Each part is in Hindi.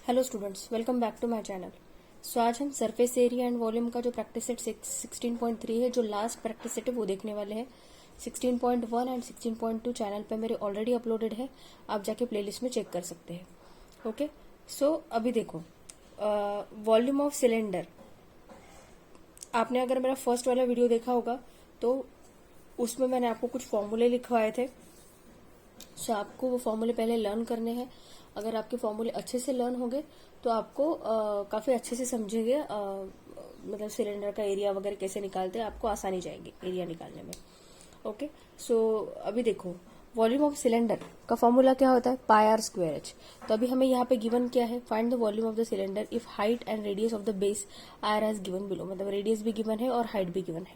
Hello students, welcome back to my channel. So आज हम सरफेस एरिया एंड वॉल्यूम का जो प्रैक्टिस सेट 16.3 है, जो लास्ट प्रैक्टिस सेट है, वो देखने वाले हैं। 16.1 एंड 16.2 चैनल पे मेरे ऑलरेडी अपलोडेड है, आप जाके प्लेलिस्ट में चेक कर सकते हैं। ओके, सो अभी देखो, वॉल्यूम ऑफ सिलेंडर। आपने अगर मेरा फर्स्ट वाला वीडियो देखा होगा तो उसमें मैंने आपको कुछ फॉर्मूले लिखवाए थे। सो आपको वो फॉर्मूले पहले लर्न करने हैं। अगर आपके फॉर्मूले अच्छे से लर्न हो गए तो आपको काफी अच्छे से समझेंगे, मतलब सिलेंडर का एरिया वगैरह कैसे निकालते हैं, आपको आसानी जाएगी एरिया निकालने में। ओके, सो अभी देखो, वॉल्यूम ऑफ सिलेंडर का फॉर्मूला क्या होता है, पाई आर स्क्वायर एच। तो अभी हमें यहाँ पे गिवन क्या है, find the volume of the cylinder if height and radius of the base are as given below. मतलब रेडियस भी गिवन है और हाइट भी गिवन है।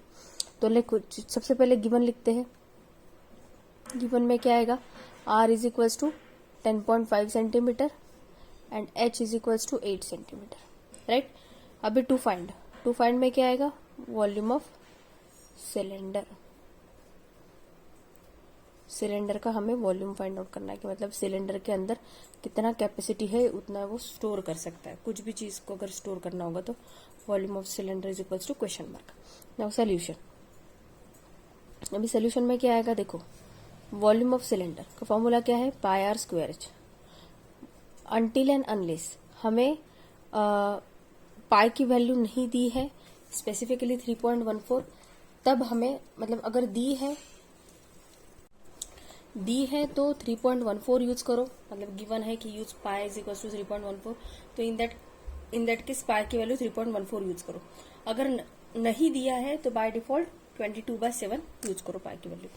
तो सबसे पहले गिवन लिखते हैं। गिवन में क्या आएगा, r is equals to 10.5 centimetre and h is equals to 8 centimetre, right. अभी टू फाइंड में क्या आएगा, वॉल्यूम ऑफ सिलेंडर। सिलेंडर का हमें वॉल्यूम फाइंड आउट करना है कि मतलब सिलेंडर के अंदर कितना कैपेसिटी है, उतना वो स्टोर कर सकता है। कुछ भी चीज को अगर स्टोर करना होगा तो volume of cylinder is equals to question mark. Now solution. अभी सोल्यूशन में क्या आएगा, देखो, वॉल्यूम ऑफ सिलेंडर का फॉर्मूला क्या है, pi r square h. Until and unless हमें पाई की वैल्यू नहीं दी है स्पेसिफिकली 3.14, तब हमें मतलब अगर दी है तो 3.14 यूज करो। मतलब गिवन है कि use pi is equal to 3.14, तो इन दैट केस पाई की वैल्यू 3.14 यूज करो। अगर नहीं दिया है तो बाय डिफॉल्ट 22/7 यूज करो पाई की value.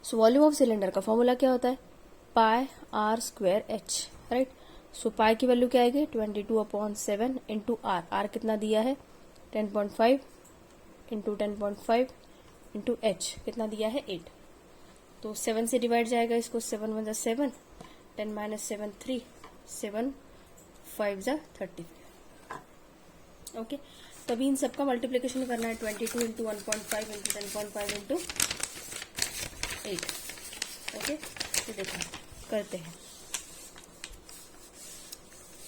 So volume of cylinder का फॉर्मूला क्या होता है, pi r square H, right. सो पाई की वैल्यू क्या आएगी, 22/7 इंटू आर। आर कितना दिया है, 10.5 इंटू 10.5 इंटू एच कितना दिया है, 8। तो 7 से डिवाइड जाएगा इसको, 7 1 7, 10 माइनस 7 3, 7 5 35। ओके, तभी इन सबका मल्टीप्लीकेशन करना है, 22 इंटू 1.5 इंटू 10.5 इंटू 8। ओके, तो देखो करते हैं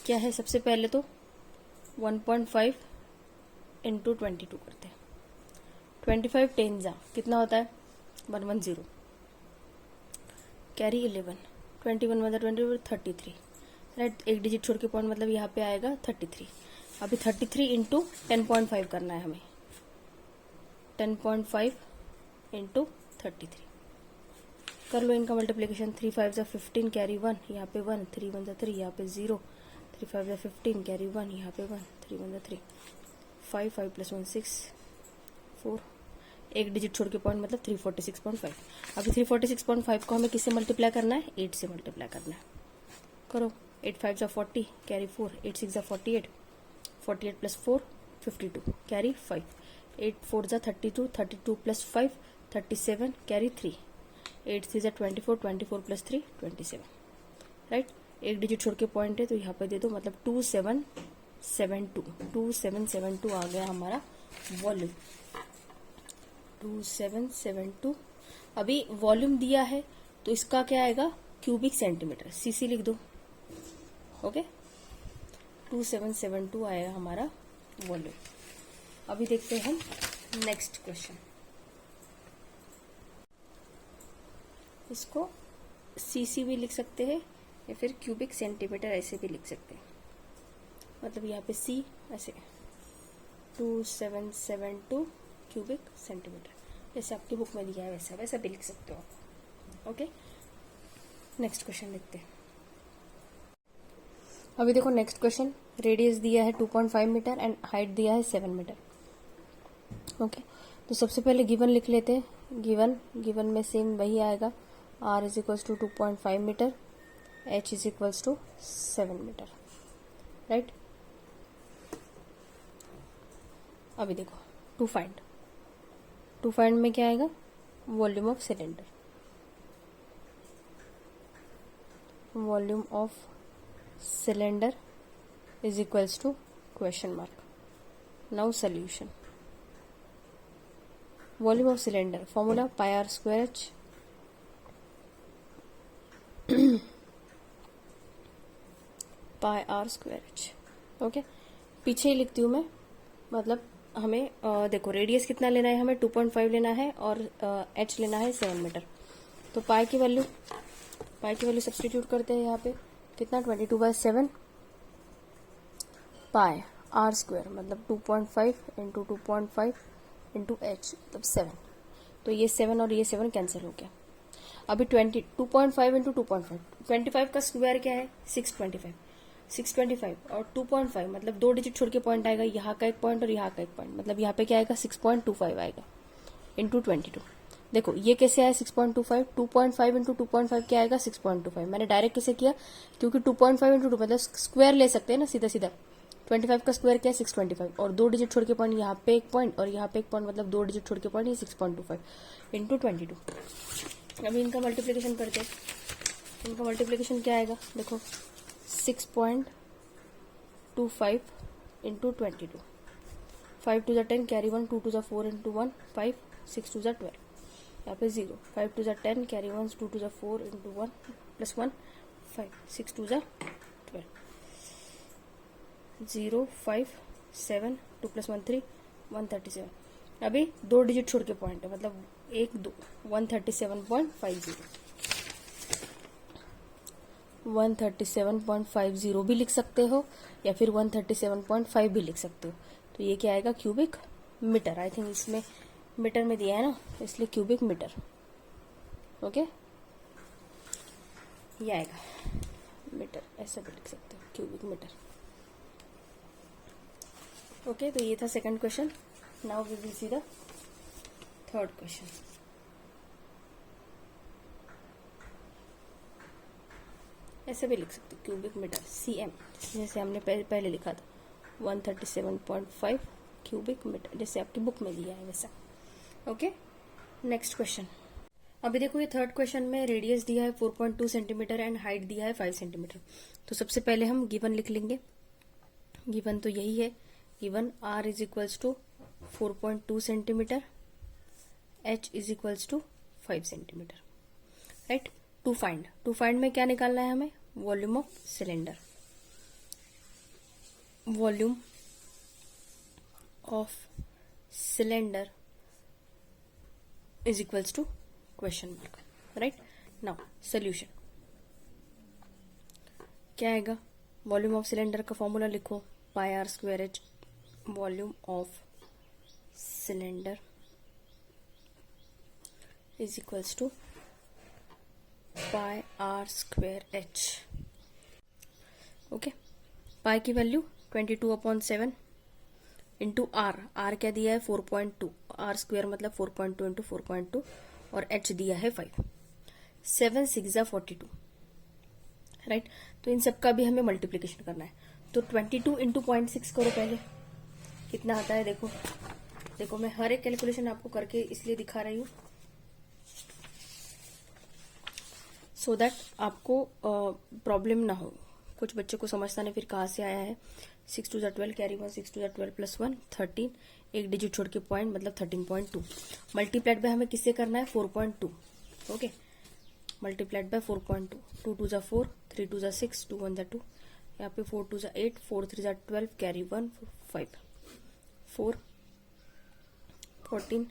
क्या है। सबसे पहले तो 1.5 इंटू 22 करते हैं। 25 10 जा कितना होता है, 110, कैरी 11, 21 मतलब 20 33, राइट। एक डिजिट छोड़ के पॉइंट मतलब यहाँ पे आएगा 33। अभी 33 इंटू 10.5 करना है हमें, 10.5 इंटू 33 कर लो इनका मल्टीप्लीकेशन। 3 5 जा 15, कैरी 1, यहाँ पे 1, 3 1 जा 3, यहाँ पे 0, 3 5 जा 15, कैरी 1, यहाँ पे 1, 3 1 जा 3, 5 5 प्लस 1 6 4, एक डिजिट छोड़ के पॉइंट मतलब 346.5। अभी 346.5 को हमें किससे मल्टीप्लाई करना है, 8 से मल्टीप्लाई करना है। करो, 8 5 जा 40, कैरी 4, 8 6 जा 48, 48 प्लस 4 52, कैरी 5, 8 4 जा 32, 32 प्लस 5 37, कैरी 3, 8 3 जा 24, 24 प्लस 3 27, राइट। एक डिजिट छोड़ के पॉइंट है तो यहाँ पे दे दो, मतलब 2772 आ गया हमारा वॉल्यूम, 2772। अभी वॉल्यूम दिया है तो इसका क्या आएगा, क्यूबिक सेंटीमीटर, सीसी लिख दो। ओके, 2772 आएगा हमारा वॉल्यूम। अभी देखते हैं हम नेक्स्ट क्वेश्चन। इसको सीसी भी लिख सकते हैं या फिर क्यूबिक सेंटीमीटर ऐसे भी लिख सकते हैं। मतलब यहाँ पे सी ऐसे 2772 क्यूबिक सेंटीमीटर, जैसे आपकी बुक में दिया है वैसा भी लिख सकते हो आप। ओके, नेक्स्ट क्वेश्चन लिखते हैं। अभी देखो नेक्स्ट क्वेश्चन, रेडियस दिया है 2.5 मीटर एंड हाइट दिया है 7 मीटर। ओके, तो सबसे पहले गिवन लिख लेते हैं। गिवन में सेम वही आएगा, r is equals to 2.5 metre, h is equals to 7 metre, right. अभी देखो टू फाइंड में क्या आएगा, volume of cylinder. Volume of cylinder is equals to question mark. Now solution. Volume of cylinder formula pi r square h. Pi r square h. Okay, पीछे ही लिखती हूँ मैं, मतलब हमें देखो रेडियस कितना लेना है, हमें 2.5 लेना है और एच लेना है 7 मीटर। तो पाई की वैल्यू सब्सटीट्यूट करते हैं यहाँ पे, कितना 22/7 पाई आर स्क्वायर, मतलब 2.5 इंटू 2.5 इंटू एच, मतलब 7। तो ये 7 और ये 7 कैंसिल हो गया। अभी 2.5 इंटू 2.5, 25 का स्क्वायर क्या है 625, 625 और 2.5 मतलब 2 डिजिट छोड़ के पॉइंट आएगा, यहाँ का एक पॉइंट और यहाँ का एक पॉइंट, मतलब यहाँ पे क्या आएगा 6.25 आएगा इंटू 22। देखो ये कैसे आया 6.25, 2.5 इंटू 2.5 क्या आएगा 6.25। मैंने डायरेक्ट कैसे किया, क्योंकि 2.5 इंटू 2 मतलब स्क्वायर ले सकते हैं ना सीधा सीधा। 25 का स्क्वायर क्या है 625 और 2 डिजिट छोड़ के पॉइंट, यहाँ पे एक पॉइंट और यहाँ पे एक पॉइंट, मतलब 2 डिजिट छोड़ के पॉइंट, ये 6.25 इंटू 22। अभी इनका मल्टीप्लीकेशन करते हैं। इनका मल्टीप्लीकेशन क्या आएगा, देखो 6.25 इंटू 22, 5 2 10 कैरी 1, 2 2 4 इंटू 1 5, 6 2 12, यहाँ पे 0, 5 2 10 कैरी 1, 2 2 4 इंटू 1 प्लस 1 5, 6 2 12, 0 5 7 2 प्लस 1 3, 137। अभी 2 डिजिट छोड़ के पॉइंट है, मतलब 1 2, 137.50, 137.50 भी लिख सकते हो या फिर 137.5 भी लिख सकते हो। तो ये क्या आएगा क्यूबिक मीटर। आई थिंक इसमें मीटर में दिया है ना, इसलिए क्यूबिक मीटर। ओके, ये आएगा मीटर, ऐसा भी लिख सकते हो क्यूबिक मीटर। ओके, तो ये था second question. Now we will see the third question. ऐसे भी लिख सकते हो क्यूबिक मीटर, cm, जैसे हमने पहले लिखा था 137.5 क्यूबिक मीटर, जैसे आपकी बुक में दिया है वैसा। Okay, next question. अभी देखो ये थर्ड क्वेश्चन में रेडियस दिया है 4.2 सेंटीमीटर एंड हाइट दिया है 5 सेंटीमीटर। तो सबसे पहले हम गिवन लिख लेंगे। गिवन तो यही है, given r is equals to 4.2 centimetre, h is equals to 5 centimetre, right. To find में क्या निकालना है हमें, volume of cylinder. Volume of cylinder is equals to question mark, right. Now solution क्या आएगा, वॉल्यूम ऑफ सिलेंडर का फॉर्मूला लिखो, pi r square h. Volume of cylinder is equals to pi r square h. Okay, pi की वैल्यू 22/7 इंटू आर क्या दिया है 4.2, आर स्क्वायर मतलब 4.2 इंटू 4.2 और एच दिया है 5, 7 6 42, राइट। तो इन सब का भी हमें मल्टीप्लीकेशन करना है। तो 22 इंटू 0.6 करो पहले, कितना आता है देखो। देखो मैं हर एक कैलकुलेशन आपको करके इसलिए दिखा रही हूँ सो दैट आपको प्रॉब्लम ना हो। कुछ बच्चों को समझता नहीं फिर कहाँ से आया है। 6 2 12 कैरी 1, 6 2 12 प्लस 1 13, एक डिजिट छोड़ के पॉइंट मतलब 13.2। मल्टीप्लाइड बाय हमें किससे करना है 4.2। ओके, मल्टीप्लाइड बाय 4.2, 2 2 4, 3 2 6, 2 1 2, यहाँ पे 4 2 8, 4 3 12 कैरी 1 5, 4 14,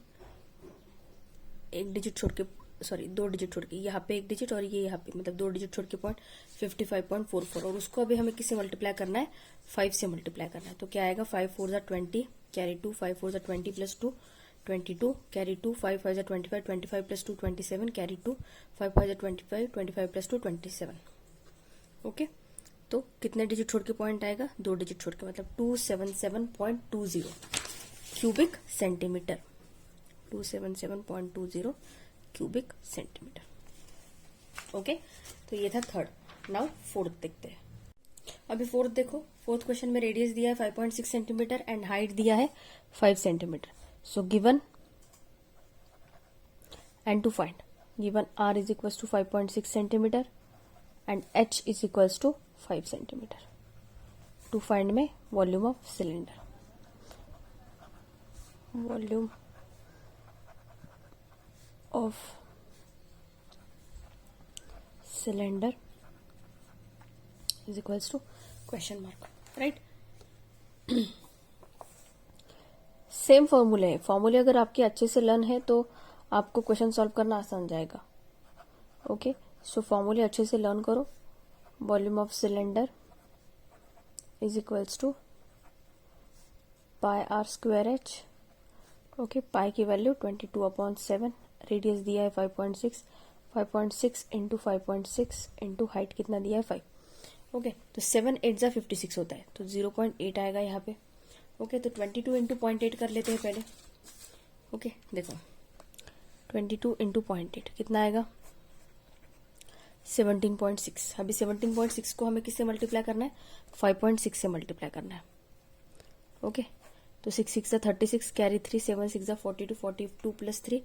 एक डिजिट छोड़ के, सॉरी 2 डिजिट छोड़ के, यहाँ पे एक डिजिट और ये यहाँ पे, मतलब 2 डिजिट छोड़ के पॉइंट 55.44, और उसको अभी हमें किससे मल्टीप्लाई करना है 5 से मल्टीप्लाई करना है। तो क्या आएगा 5 4 20 carry 2, 5 4 20 plus 2 22 carry 2, 5 5 25, 25 plus 2 27 carry 2, 5 5 25, 25 plus 2 27। Okay, तो कितने डिजिट छोड़ के पॉइंट आएगा 2 डिजिट छोड़ के, मतलब 277.20 cubic centimetre, 277.20 cubic centimetre. Okay, तो ये था थर्ड। नाउ फोर्थ देखते हैं। अभी फोर्थ देखो, फोर्थ क्वेश्चन में रेडियस दिया है 5.6 सेंटीमीटर एंड हाइट दिया है 5 centimetre. So given and to find, given r is equals to 5.6 centimetre and h is equals to 5 centimetre. To find में volume of cylinder, volume of cylinder is equals to question mark, right. Same फॉर्मूले अगर आपके अच्छे से लर्न है तो आपको क्वेश्चन सॉल्व करना आसान जाएगा। ओके, सो फॉर्मूले अच्छे से लर्न करो। Volume of cylinder is equals to pi r square h. Okay, pi की वैल्यू 22/7, रेडियस दिया है 5.6, 5.6 इंटू 5.6 इंटू हाइट कितना दिया है 5। ओके, तो 7 8 जा 56 होता है, तो 0.8 आएगा यहाँ पे। ओके, तो 22 इंटू 0.8 कर लेते हैं पहले। ओके, देखो 22 इंटू 0.8 कितना आएगा 17.6। अभी 17.6 को हमें किससे मल्टीप्लाई करना है, 5.6 से मल्टीप्लाई करना है। ओके, तो 6 6 जा 36, कैरी 3, 7 6 जा 42, 42 प्लस 3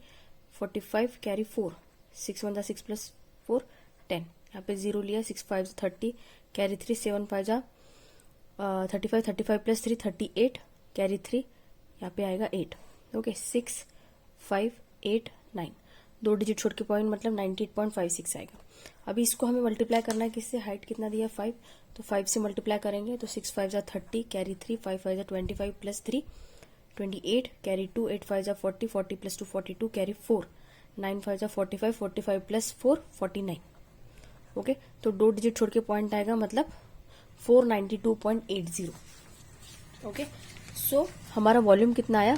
45, कैरी 4, 6 1 जा 6 प्लस 4 10, यहाँ पे 0 लिया, 6 5 जा 30, कैरी 3, 7 5 जा 35, 35 प्लस 3 38, कैरी 3, यहाँ पे आएगा 8। ओके, 6 5 8 9, 2 डिजिट छोड़ के पॉइंट मतलब 98.56 आएगा। अभी इसको हमें मल्टीप्लाई करना है किससे, हाइट कितना दिया 5, तो 5 से मल्टीप्लाई करेंगे तो 6 5 जा 30, कैरी 3, 5 5 जा 25 प्लस 3 28, कैरी 2, 8 5 जा 40, 40 प्लस 2 42, कैरी 4, 9 5 जा 45, 45 प्लस 4 49। ओके, तो 2 डिजिट छोड़ के पॉइंट आएगा मतलब 492.80। ओके, सो हमारा वॉल्यूम कितना आया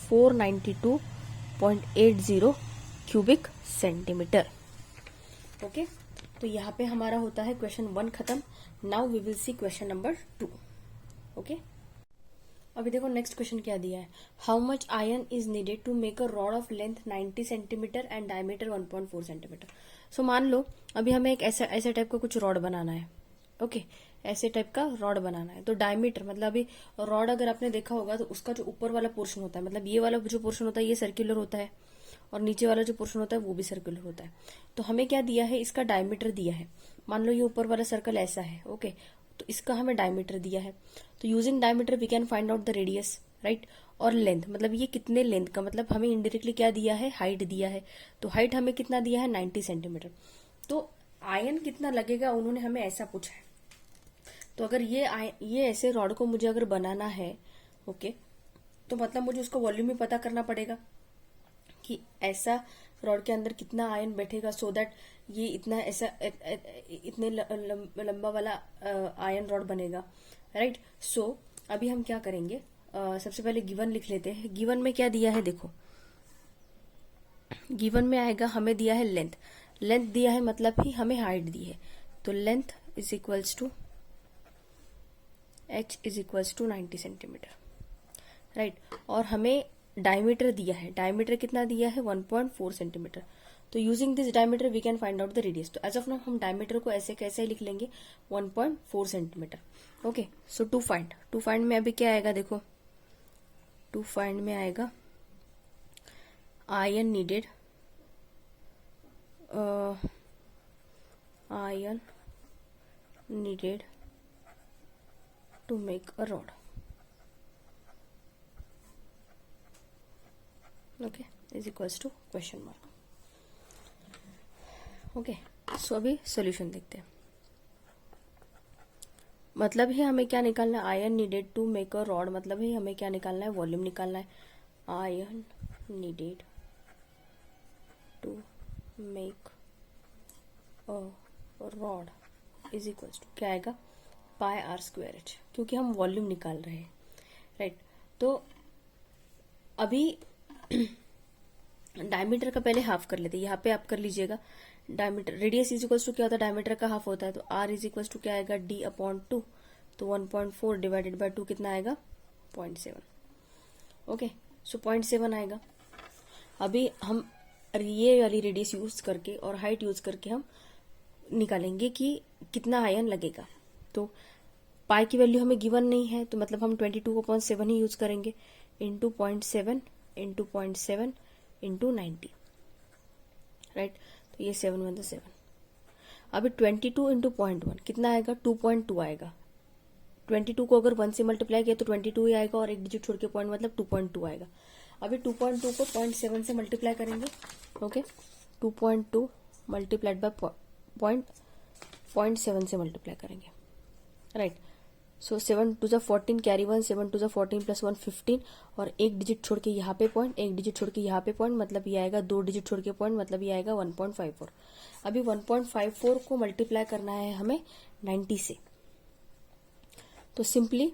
492.80 क्यूबिक सेंटीमीटर। ओके, तो यहाँ पे हमारा होता है क्वेश्चन 1 खत्म। Now we will see question number 2। Okay, अभी देखो नेक्स्ट क्वेश्चन क्या दिया है, how much iron is needed to make a rod of length 90 centimetre and diameter 1.4 centimetre. So मान लो अभी हमें एक ऐसे टाइप का कुछ रॉड बनाना है। ओके, ऐसे टाइप का रॉड बनाना है, तो डायमीटर मतलब अभी रॉड अगर आपने देखा होगा तो उसका जो ऊपर वाला पोर्शन होता है, मतलब ये वाला जो पोर्शन होता है ये सर्कुलर होता है, और नीचे वाला जो पोर्शन होता है वो भी सर्कुलर होता है। तो हमें क्या दिया है, इसका डायमीटर दिया है। मान लो ये ऊपर वाला सर्कल ऐसा है। ओके, तो इसका हमें डायमीटर दिया है, तो using diameter we can find out the radius, right. और लेंथ मतलब ये कितने लेंथ का, मतलब हमें इनडायरेक्टली क्या दिया है, हाइट दिया है। तो हाइट हमें कितना दिया है 90 सेंटीमीटर। तो आयन कितना लगेगा उन्होंने हमें ऐसा पूछा है। तो अगर ये ऐसे रॉड को मुझे अगर बनाना है, ओके, तो मतलब मुझे उसका वॉल्यूम ही पता करना पड़ेगा कि ऐसा रॉड के अंदर कितना आयन बैठेगा, सो दैट ये इतना ऐसा इतने लंबा वाला आयन रॉड बनेगा, राइट। सो अभी हम क्या करेंगे, सबसे पहले गिवन लिख लेते हैं। गिवन में क्या दिया है देखो, गिवन में आएगा हमें दिया है लेंथ, लेंथ दिया है मतलब ही हमें हाइट दी है। तो length is equals to h is equals to 90 centimetre, right. और हमें डायमीटर दिया है, डायमीटर कितना दिया है 1.4 सेंटीमीटर। तो using this diameter we can find out the radius. तो एज ऑफ नाउ हम डायमीटर को ऐसे कैसे लिख लेंगे 1.4 centimetre. Okay, so to find में अभी क्या आएगा देखो, टू फाइंड में आएगा iron needed, iron needed to make a rod. Okay, is equals to question mark. Okay, so अभी सॉल्यूशन देखते हैं। मतलब ही हमें क्या निकालना है, iron needed to make a rod, मतलब ही हमें क्या निकालना है, वॉल्यूम निकालना है। Iron needed to make a rod is equals to क्या आएगा, पाई आर स्क्वायर एच, क्योंकि हम वॉल्यूम निकाल रहे हैं, राइट। तो अभी डायमीटर का पहले हाफ कर लेते हैं, यहाँ पे आप कर लीजिएगा। Diameter radius is equals to क्या होता है, डायमीटर का हाफ होता है, तो आर इज इक्वल्स टू क्या आएगा d/2, तो 1.4 डिवाइडेड बाय 2 कितना आएगा 0.7। ओके, सो 0.7 आएगा। अभी हम ये वाली रेडियस यूज करके और हाइट यूज करके हम निकालेंगे कि कितना आयन लगेगा। तो पाई की वैल्यू हमें गिवन नहीं है, तो मतलब हम 22.7 ही यूज करेंगे, इंटू 0.7 इंटू 0.7 इंटू 90, राइट। तो ये 7 1 7। अभी 22 इंटू 0.1 कितना आएगा 2.2 आएगा। 22 को अगर 1 से मल्टीप्लाई किया तो 22 ही आएगा, और एक डिजिट छोड़ के पॉइंट मतलब 2.2 आएगा। अभी 2.2 को 0.7 से मल्टीप्लाई करेंगे। ओके, 2.2 मल्टीप्लाइड बाय 0.7 से मल्टीप्लाई करेंगे, राइट। सो 7 टू ज़ा 14 कैरी 1, 7 टू ज़ा 14 प्लस 1 15, और एक डिजिट छोड़ के यहाँ पे पॉइंट, एक डिजिट छोड़ के यहाँ पे पॉइंट, मतलब ये आएगा 2 डिजिट छोड़ के पॉइंट, मतलब ये आएगा 1.54। अभी 1.54 को मल्टीप्लाई करना है हमें 90 से, तो सिंपली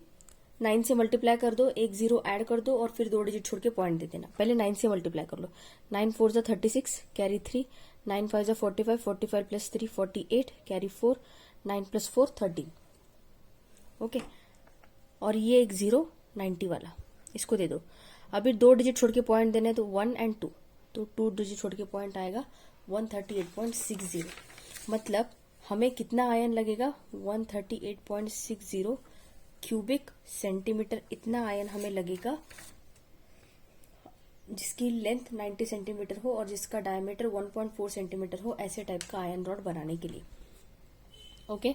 9 से मल्टीप्लाई कर दो, एक जीरो ऐड कर दो और फिर 2 डिजिट छोड़ के पॉइंट दे देना। पहले 9 से मल्टीप्लाई कर लो, 9 4 ज़ा 36 कैरी 3, 9 5 ज़ा 45, 45 प्लस 3 48 कैरी 4, 9 प्लस 4 13। ओके, और ये एक जीरो 90 वाला, इसको दे दो। अभी 2 डिजिट छोड़ के पॉइंट देने हैं, तो 1 एंड 2, तो 2 डिजिट छोड़ के पॉइंट आएगा 138.60। मतलब हमें कितना आयन लगेगा, 138.60 क्यूबिक सेंटीमीटर, इतना आयन हमें लगेगा जिसकी लेंथ 90 सेंटीमीटर हो और जिसका डायमीटर 1.4 सेंटीमीटर हो, ऐसे टाइप का आयन रॉड बनाने के लिए। ओके,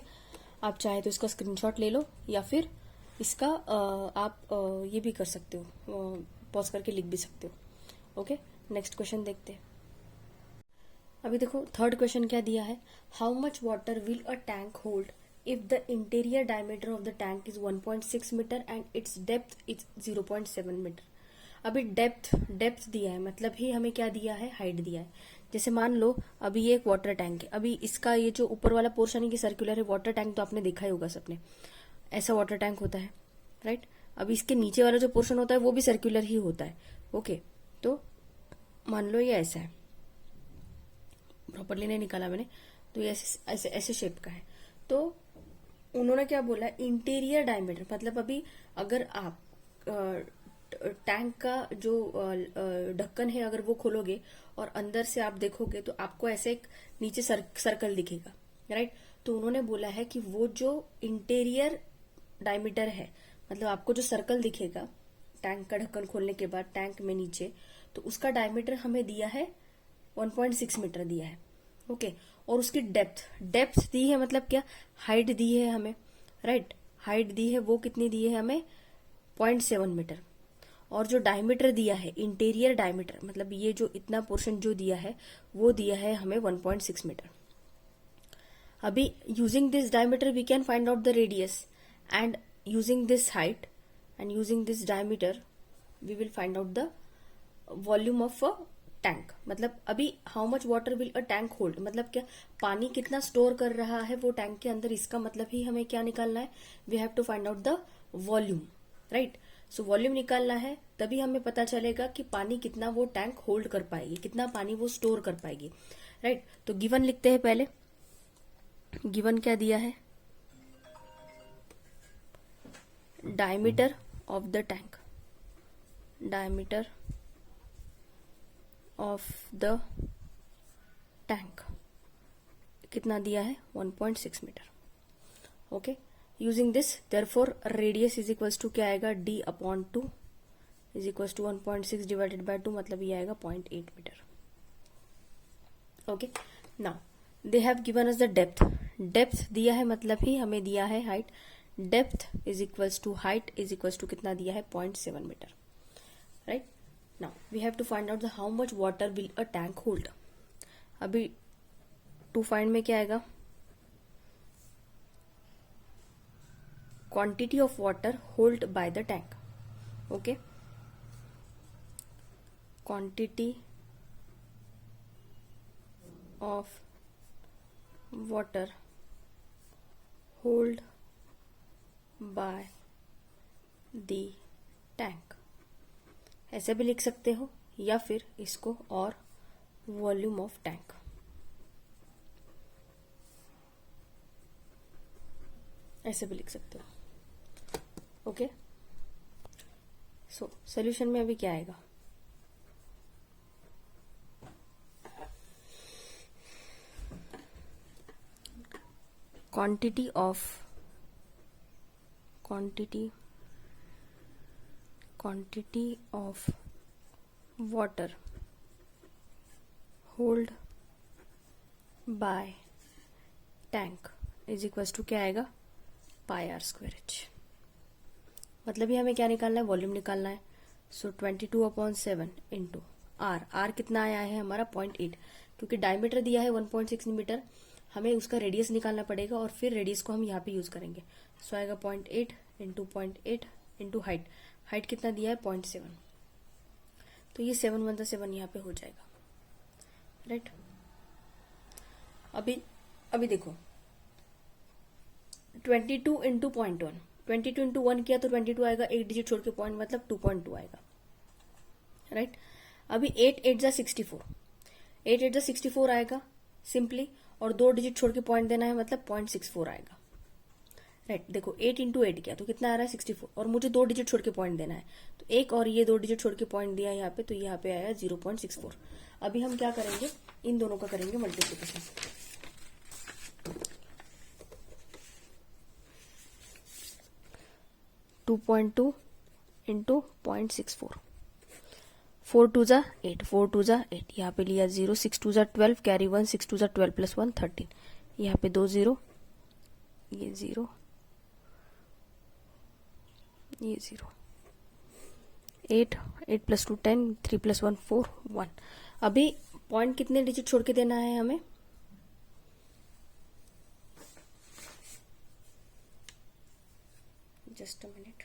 आप चाहे तो इसका स्क्रीनशॉट ले लो या फिर इसका आप ये भी कर सकते हो, पॉज करके लिख भी सकते हो। ओके, नेक्स्ट क्वेश्चन देखते हैं। अभी देखो थर्ड क्वेश्चन क्या दिया है, how much water will a tank hold if the interior diameter of the tank is 1.6 metre and it's depth is 0.7 metre. अभी डेप्थ दिया है, मतलब ही हमें क्या दिया है, हाइट दिया है। जैसे मान लो अभी ये एक वाटर टैंक है, अभी इसका ये जो ऊपर वाला पोर्शन है कि सर्कुलर है, वाटर टैंक तो आपने देखा ही होगा सबने, ऐसा वाटर टैंक होता है, राइट। अभी इसके नीचे वाला जो पोर्शन होता है वो भी सर्कुलर ही होता है। ओके, तो मान लो ये ऐसा है, प्रॉपरली नहीं निकाला मैंने, तो ये ऐसे शेप का है। तो उन्होंने क्या बोला, इंटीरियर डायमीटर, मतलब अभी अगर आप टैंक का जो ढक्कन है अगर वो खोलोगे और अंदर से आप देखोगे तो आपको ऐसे एक नीचे सर्कल दिखेगा, राइट। तो उन्होंने बोला है कि वो जो इंटीरियर डायमीटर है, मतलब आपको जो सर्कल दिखेगा टैंक का ढक्कन खोलने के बाद टैंक में नीचे, तो उसका डायमीटर हमें दिया है 1.6 मीटर दिया है। ओके, और उसकी डेप्थ दी है, मतलब क्या, हाइट दी है हमें, राइट। हाइट दी है, वो कितनी दी है हमें, 0.7 मीटर। और जो डायमीटर दिया है, इंटीरियर डायमीटर, मतलब ये जो इतना पोर्शन जो दिया है वो दिया है हमें 1.6 मीटर। अभी using this diameter we can find out the radius, and using this height and using this diameter we will find out the volume of a tank. मतलब अभी how much water will a tank hold, मतलब क्या, पानी कितना स्टोर कर रहा है वो टैंक के अंदर, इसका मतलब ही हमें क्या निकालना है, we have to find out the volume, right. So volume निकालना है, तभी हमें पता चलेगा कि पानी कितना वो टैंक होल्ड कर पाएगी, कितना पानी वो स्टोर कर पाएगी, राइट। तो गिवन लिखते हैं पहले, गिवन क्या दिया है, diameter of the tank, diameter of the tank कितना दिया है, 1.6 metre. Okay, using this therefore radius is equals to क्या आएगा, d/2 is equals to 1.6 divided by 2, मतलब ये आएगा 0.8 metre. Okay, now they have given us the depth दिया है, मतलब ही हमें दिया है height, depth is equals to height is equals to कितना दिया है, 0.7 metre, right. Now we have to find out the how much water will a tank hold. अभी टू फाइंड में क्या आएगा, quantity of water hold by the tank. Okay, quantity of water hold by the tank, ऐसे भी लिख सकते हो, या फिर इसको और वॉल्यूम ऑफ टैंक, ऐसे भी लिख सकते हो। ओके, सो सॉल्यूशन में अभी क्या आएगा, quantity of water hold by tank is equals to क्या आएगा, πr²h। मतलब ये हमें क्या निकालना है, वॉल्यूम निकालना है। सो 22/7 इंटू आर कितना आया है हमारा 0.8, क्योंकि डायमीटर दिया है 1.6 मीटर, हमें उसका रेडियस निकालना पड़ेगा और फिर रेडियस को हम यहाँ पे यूज करेंगे। सो आएगा 0.8 इंटू 0.8 इंटू हाइट। हाइट कितना दिया है 0.7, तो ये 7 1 7 यहाँ पे हो जाएगा, राइट। अभी देखो 22 इंटू 0.1, 22 इंटू 1 किया तो 22 आएगा, एक डिजिट छोड़ के पॉइंट मतलब 2.2 आएगा, राइट। अभी 8 8 जा 64, 8 8 जा 64 आएगा सिंपली, और 2 डिजिट छोड़ के पॉइंट देना है मतलब 0.64 आएगा, राइट। देखो 8 इंटू 8 किया तो कितना आ रहा है 64, और मुझे 2 डिजिट छोड़ के पॉइंट देना है, तो एक और ये 2 डिजिट छोड़ के पॉइंट दिया यहाँ पे, तो यहाँ पे आया 0.64। अभी हम क्या करेंगे, इन दोनों का करेंगे मल्टीप्लीकेशन। 2.2 इंटू 0.64, 4 2 जा 8, 4 2 जा 8, यहाँ पे लिया 0, 6 2 जा 12, कैरी 1, 6 2 जा 12 प्लस 1 13, यहाँ पे 2 0, ये 0, ये 0, 8 8 प्लस 2 10, 3 प्लस 1 4 1। अभी पॉइंट कितने डिजिट छोड़ के देना है हमें, जस्ट अ मिनट,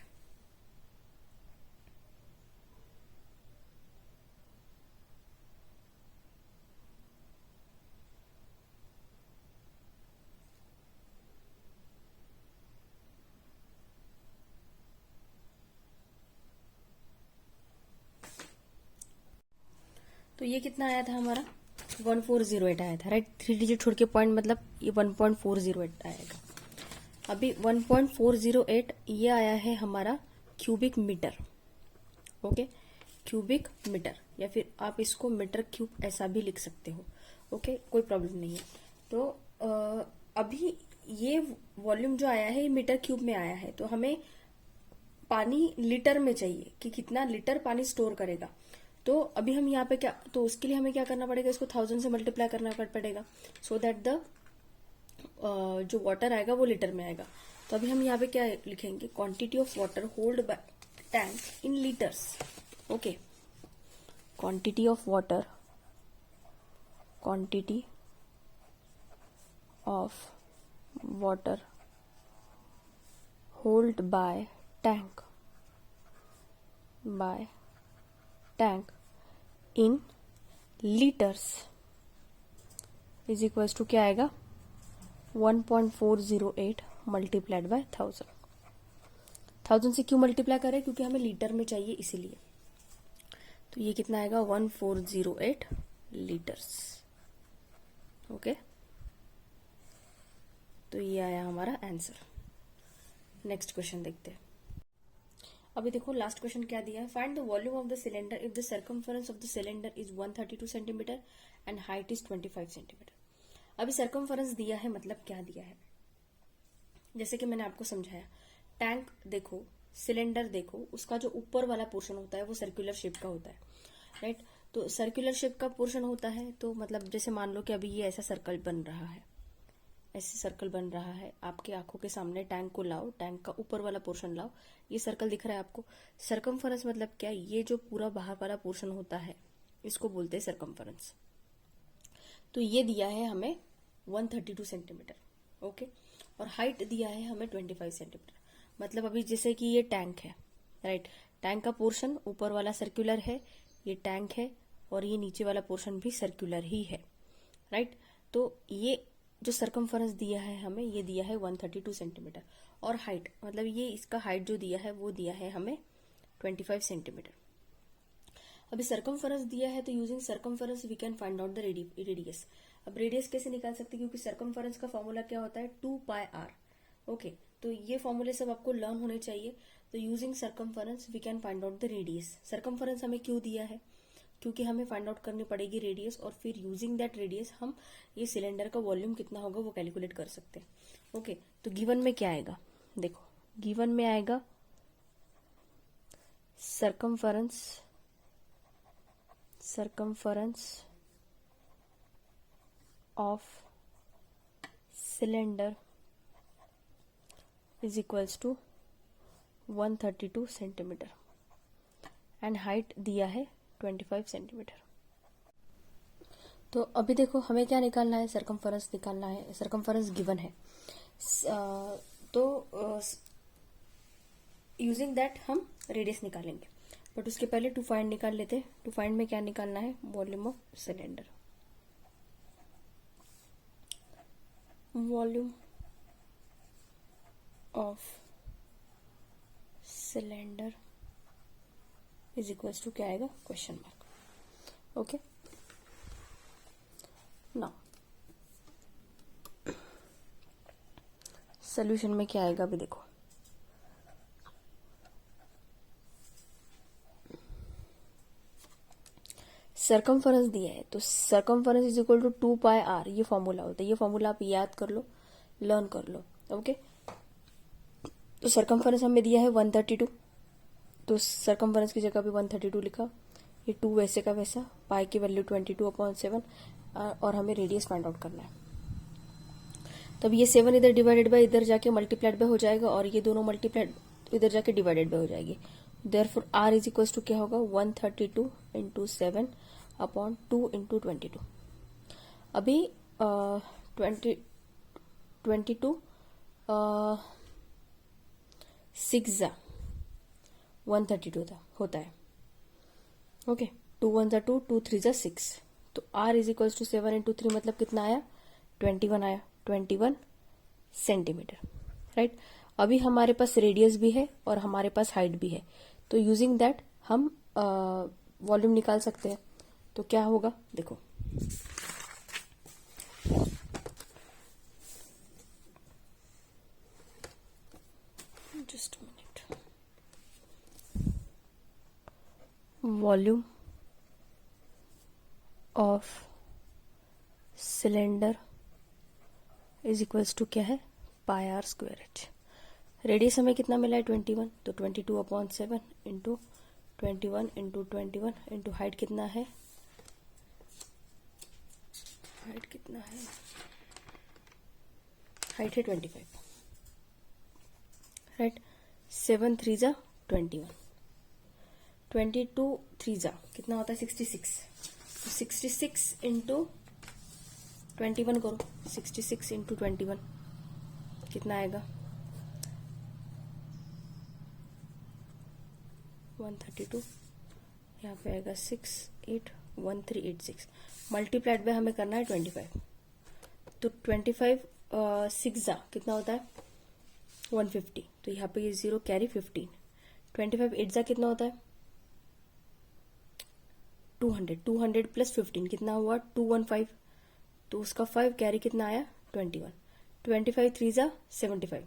तो ये कितना आया था हमारा 1408 आया था, राइट। 3 डिजिट छोड़ के पॉइंट मतलब ये 1.408 आएगा। अभी 1.408 ये आया है हमारा cubic metre, okay, cubic metre, या फिर आप इसको मीटर क्यूब ऐसा भी लिख सकते हो, ओके, कोई प्रॉब्लम नहीं है। तो अभी ये वॉल्यूम जो आया है ये मीटर क्यूब में आया है, तो हमें पानी लीटर में चाहिए कि कितना लीटर पानी स्टोर करेगा। तो अभी हम यहाँ पे क्या, तो उसके लिए हमें क्या करना पड़ेगा, इसको 1000 से मल्टीप्लाई करना पड़ेगा, सो दैट द जो वाटर आएगा वो लीटर में आएगा। तो अभी हम यहाँ पे क्या लिखेंगे, quantity of water hold by tank in litres, okay, quantity of water, quantity of water hold by tank in litres is equals to क्या आएगा 1.408 मल्टीप्लाइड बाय 1000। 1000 से क्यों मल्टीप्लाई करें, क्योंकि हमें लीटर में चाहिए इसीलिए। तो ये कितना आएगा 1408 लीटर्स, ओके। तो ये आया हमारा आंसर। नेक्स्ट क्वेश्चन देखते हैं। अभी देखो लास्ट क्वेश्चन क्या दिया है, find the volume of the cylinder if the circumference of the cylinder is 132 centimetre and height is 25 centimetre. अभी सर्कमफरेंस दिया है, मतलब क्या दिया है, जैसे कि मैंने आपको समझाया, टैंक देखो, सिलेंडर देखो, उसका जो ऊपर वाला पोर्शन होता है वो सर्कुलर शेप का होता है, राइट। तो सर्कुलर शेप का पोर्शन होता है, तो मतलब जैसे मान लो कि अभी ये ऐसा सर्कल बन रहा है, ऐसे सर्कल बन रहा है, आपकी आंखों के सामने टैंक को लाओ, टैंक का ऊपर वाला पोर्शन लाओ, ये सर्कल दिख रहा है आपको। सर्कमफरेंस मतलब क्या, ये जो पूरा बाहर वाला पोर्शन होता है इसको बोलते हैं सर्कमफरेंस। तो ये दिया है हमें 132 सेंटीमीटर, ओके, और हाइट दिया है हमें 25 सेंटीमीटर। मतलब अभी जैसे कि ये टैंक है, राइट, टैंक का पोर्शन ऊपर वाला सर्कुलर है, ये टैंक है, और ये नीचे वाला पोर्शन भी सर्कुलर ही है, राइट। तो ये जो सर्कमफरेंस दिया है हमें, ये दिया है 132 सेंटीमीटर, और हाइट मतलब ये इसका हाइट जो दिया है वो दिया है हमें 25 सेंटीमीटर। अभी सर्कमफरेंस दिया है, तो using circumference we can find out the radius. अब रेडियस कैसे निकाल सकते हैं, क्योंकि सर्कमफरेंस का फॉर्मूला क्या होता है 2πr, ओके। तो ये फॉर्मूले सब आपको लर्न होने चाहिए। तो using circumference we can find out the radius. Circumference हमें क्यों दिया है, क्योंकि हमें फाइंड आउट करनी पड़ेगी रेडियस, और फिर यूजिंग दैट रेडियस हम ये सिलेंडर का वॉल्यूम कितना होगा वो कैलकुलेट कर सकते हैं, ओके। तो गिवन में क्या आएगा, देखो गिवन में आएगा circumference of cylinder is equals to 132 centimetre and height दिया है 25 सेंटीमीटर। तो अभी देखो हमें क्या निकालना है, सर्कमफरेंस निकालना है। सर्कमफरेंस गिवन है तो यूजिंग दैट हम रेडियस निकालेंगे, बट उसके पहले टू फाइंड निकाल लेते हैं। टू फाइंड में क्या निकालना है, volume of cylinder. Volume of cylinder is equals to क्या आएगा, question mark. Okay, now solution में क्या आएगा अभी देखो। सरकमफरेंस दिया है, तो circumference is equal to 2πr, ये फॉर्मूला होता है। ये फॉर्मूला आप याद कर लो, लर्न कर लो। ओके, तो सरकमफरेंस हमें दिया है 132, तो सरकमफरेंस की जगह भी 132 लिखा। ये 2 वैसे का वैसा, पाई की वैल्यू 22/7, और हमें रेडियस फाइंड आउट करना है। तब ये 7 इधर डिवाइडेड बाय इधर जाके मल्टीप्लाइड बाय हो जाएगा, और ये दोनों मल्टीप्लाइड इधर जाके डिवाइडेड बाय हो जाएगी। Therefore r is equal to क्या होगा, 132 इंटू 7 अपॉन 2 इंटू 22। अभी 22 6 132 था होता है। ओके, 2 1 2, 2 3 6, तो r is equal to 7 into 3 मतलब कितना आया, 21 आया, 21 सेंटीमीटर, राइट। अभी हमारे पास रेडियस भी है और हमारे पास हाइट भी है, तो यूजिंग दैट हम वॉल्यूम निकाल सकते हैं। तो क्या होगा देखो, just minute, volume of cylinder is equals to क्या है, pi r square h. Radius हमें कितना मिला है, 21, तो 22/7 इंटू 21 इंटू 21 इंटू हाइट कितना है, हाइट कितना है, हाइट है 25, राइट। 7 3 जा 21, 22 3 जा कितना होता है, 66, तो 66 इंटू 21 करो, 66 इंटू 21 कितना आएगा, 132, यहाँ पे आएगा 681386, मल्टीप्लाइड बाय हमें करना है 25, तो 25 6 जा कितना होता है, 150, तो यहाँ पे ये 0 कैरी 15, 25 8 जा कितना होता है, 200, 200 प्लस 15 कितना हुआ, 215, तो उसका 5 कैरी कितना आया, 21, 25 3 जा 75,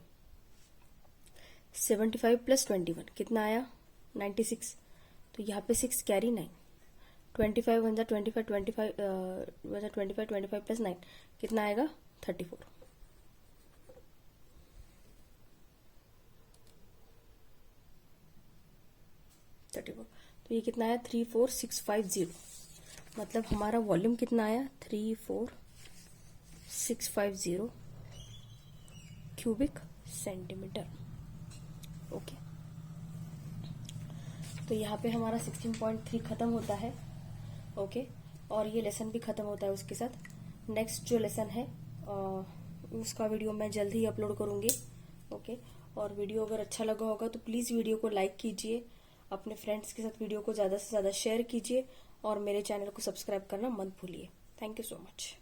75 प्लस 21 कितना आया, 96, तो यहाँ पे 6 कैरी 9, 25 1 जा 25, 25 25 प्लस 9 कितना आएगा, 34, तो ये कितना आया, 34650, मतलब हमारा वॉल्यूम कितना आया, 34650 क्यूबिक सेंटीमीटर। ओके, तो यहाँ पे हमारा 16.3 खत्म होता है। ओके, और ये लेसन भी खत्म होता है उसके साथ। नेक्स्ट जो लेसन है उसका वीडियो मैं जल्द ही अपलोड करूंगी। ओके, और वीडियो अगर अच्छा लगा होगा तो प्लीज वीडियो को लाइक कीजिए, अपने फ्रेंड्स के साथ वीडियो को ज्यादा से ज्यादा शेयर कीजिए, और मेरे चैनल को सब्सक्राइब करना मत भूलिए। Thank you so much.